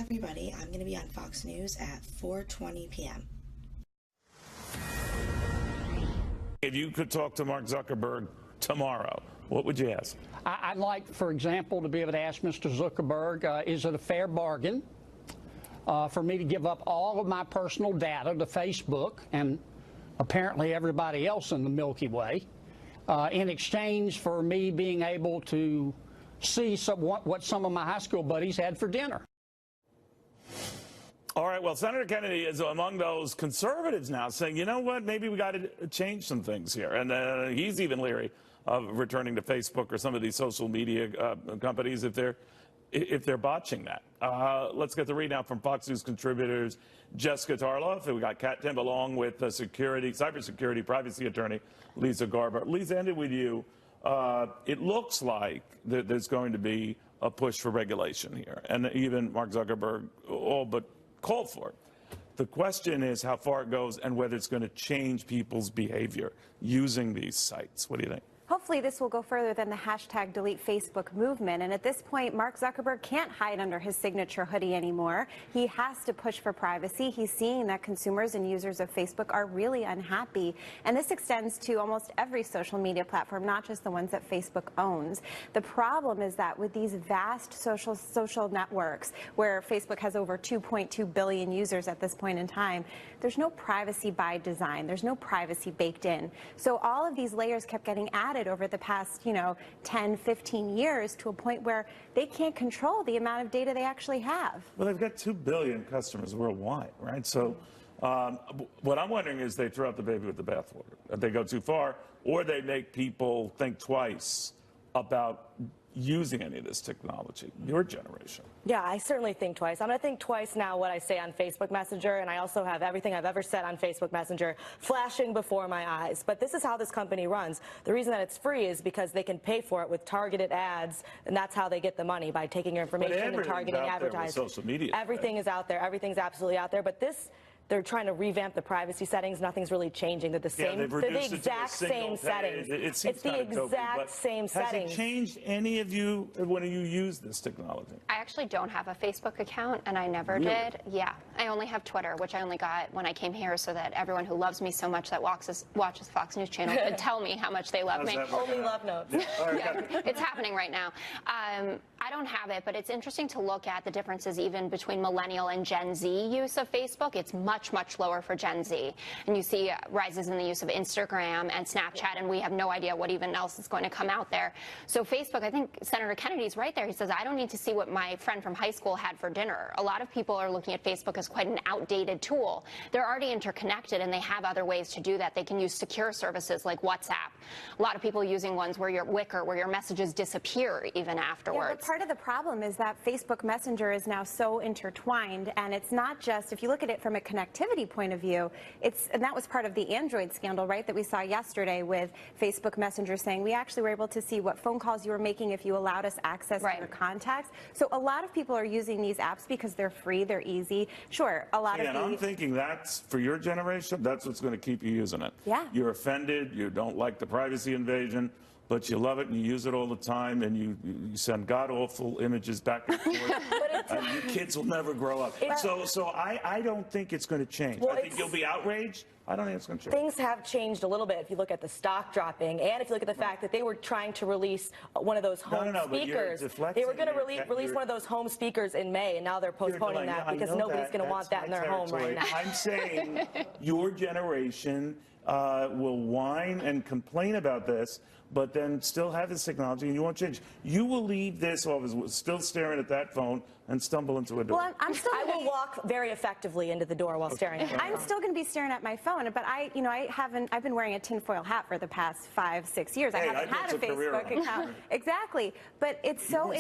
Everybody, I'm going to be on Fox News at 4:20 p.m. If you could talk to Mark Zuckerberg tomorrow, what would you ask? I'd like, for example, to be able to ask Mr. Zuckerberg, is it a fair bargain for me to give up all of my personal data to Facebook and apparently everybody else in the Milky Way in exchange for me being able to see what some of my high school buddies had for dinner? All right, well, Senator Kennedy is among those conservatives now saying, you know what, maybe we got to change some things here. And he's even leery of returning to Facebook or some of these social media companies if they're botching that. Let's get the read now from Fox News contributors Jessica Tarloff, and we got Kat Timpf along with cybersecurity privacy attorney Lisa Garber. Lisa, ended with you. It looks like there's going to be a push for regulation here, and even Mark Zuckerberg all but called for it. The question is how far it goes and whether it's going to change people's behavior using these sites. What do you think? Hopefully this will go further than the hashtag delete Facebook movement. And at this point, Mark Zuckerberg can't hide under his signature hoodie anymore. He has to push for privacy. He's seeing that consumers and users of Facebook are really unhappy. And this extends to almost every social media platform, not just the ones that Facebook owns. The problem is that with these vast social networks, where Facebook has over 2.2 billion users at this point in time, there's no privacy by design. There's no privacy baked in. So all of these layers kept getting added over the past, 10, 15 years to a point where they can't control the amount of data they actually have. Well, they've got 2 billion customers worldwide, right? So what I'm wondering is they throw out the baby with the bathwater. That they go too far, or they make people think twice about using any of this technology, your generation. Yeah, I certainly think twice. I'm going to think twice now what I say on Facebook Messenger, and I also have everything I've ever said on Facebook Messenger flashing before my eyes. But this is how this company runs. The reason that it's free is because they can pay for it with targeted ads, and that's how they get the money, by taking your information and targeting advertising. Social media. Everything is out there. Everything's absolutely out there. But they're trying to revamp the privacy settings. Nothing's really changing. They're the same. Yeah, they're the exact same settings. It's the exact same settings. Has it changed any of you when you use this technology? I actually don't have a Facebook account, and I never did. Yeah, I only have Twitter, which I only got when I came here, so that everyone who loves me so much that watches Fox News Channel could tell me how much they love me. Only love notes. Yeah, it's happening right now. I don't have it, but it's interesting to look at the differences even between millennial and Gen Z use of Facebook. It's much lower for Gen Z. And you see rises in the use of Instagram and Snapchat, and we have no idea what even else is going to come out there. So Facebook, I think Senator Kennedy's right there. He says, I don't need to see what my friend from high school had for dinner. A lot of people are looking at Facebook as quite an outdated tool. They're already interconnected, and they have other ways to do that. They can use secure services like WhatsApp. A lot of people using ones where your Wicker, where your messages disappear even afterwards. Yeah, but part of the problem is that Facebook Messenger is now so intertwined, and it's not just, if you look at it from a connectivity point of view, and that was part of the Android scandal, right, that we saw yesterday with Facebook Messenger saying we actually were able to see what phone calls you were making if you allowed us access to your contacts. So a lot of people are using these apps because they're free, they're easy. Sure, a lot of and I'm thinking that's, for your generation, that's what's going to keep you using it. Yeah. You're offended, you don't like the privacy invasion, but you love it and you use it all the time, and you send god-awful images back and forth, and your kids will never grow up. So I don't think it's going to change. Well, I think you'll be outraged. I don't think it's going to change. Things have changed a little bit if you look at the stock dropping, and if you look at the fact that they were trying to release one of those home speakers. They were going to release one of those home speakers in May, and now they're postponing that because nobody's going to want that in their home right now. I'm saying your generation will whine and complain about this, but then still have this technology, and you won't change. You will leave this office still staring at that phone and stumble into a door. Well, I will walk very effectively into the door while staring at it. I'm still going to be staring at my phone, but I've been wearing a tinfoil hat for the past 5-6 years. I haven't had a Facebook account. Exactly, but it's so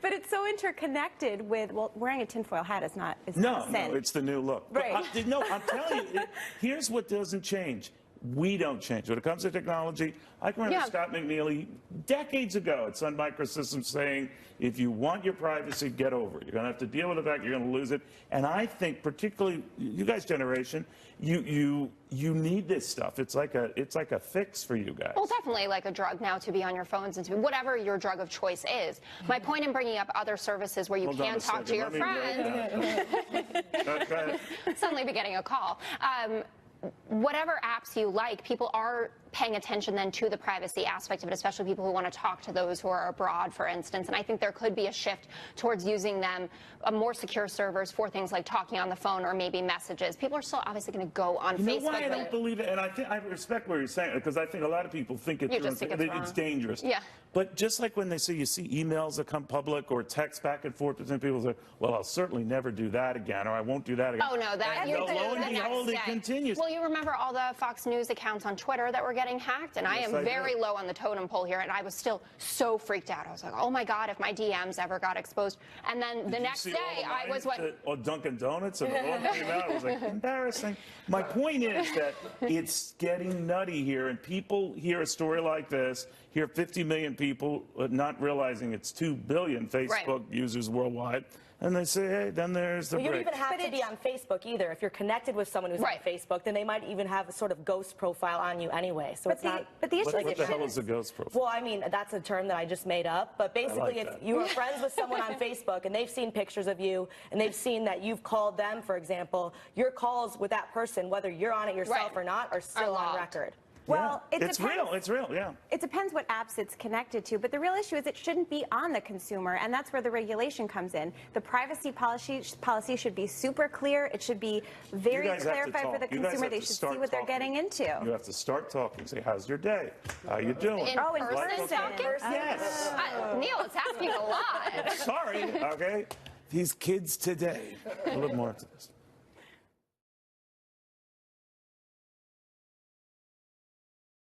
but it's so interconnected with, well, wearing a tinfoil hat is not a sin. No, it's the new look. Right. I'm telling you, here's what doesn't change. we don't change. When it comes to technology, I can remember Scott McNeely decades ago at Sun Microsystems saying, if you want your privacy, get over it. You're going to have to deal with the fact you're going to lose it. And I think, particularly you guys' generation, you need this stuff. It's like a fix for you guys. Well, definitely like a drug now to be on your phones and to whatever your drug of choice is. My point in bringing up other services where you can talk to your friends. Suddenly be getting a call. Whatever apps you like, people are paying attention then to the privacy aspect of it, especially people who want to talk to those who are abroad, for instance. And I think there could be a shift towards using them, more secure servers for things like talking on the phone or maybe messages. People are still obviously going to go on Facebook. You know why I don't believe it? And I respect what you're saying, because I think a lot of people think it's dangerous. Yeah. But just like when you see emails that come public or text back and forth between people say, well, I'll certainly never do that again, or I won't do that again. Oh, no, that and lo and behold, it continues. Well, you remember all the Fox News accounts on Twitter that were getting hacked? And yes, I am very low on the totem pole here, and I was still so freaked out. I was like, oh my God, if my DMs ever got exposed. And then the next day, I was what? Or Dunkin' Donuts, and the one came out. It was like, embarrassing. My point is that it's getting nutty here, and people hear a story like this, hear 50 million people not realizing it's 2 billion Facebook users worldwide. And they say, hey, then there's the You don't even have to be on Facebook either. If you're connected with someone who's on Facebook, then they might even have a sort of ghost profile on you anyway. So it's not. But the issue what the hell is a ghost profile? Well, I mean, that's a term that I just made up. But basically, if you are friends with someone on Facebook and they've seen pictures of you and they've seen that you've called them, for example, your calls with that person, whether you're on it yourself or not, are still on record. Well, it's real. It's real, yeah. It depends what apps it's connected to, but the real issue is it shouldn't be on the consumer, and that's where the regulation comes in. The privacy policy should be super clear. It should be very clarified for the consumer. They should see what they're getting into. You have to start talking. Say, how's your day? How you doing? In person talking? Yes. Neil, it's asking a lot. Sorry, okay? These kids today. A little more to this.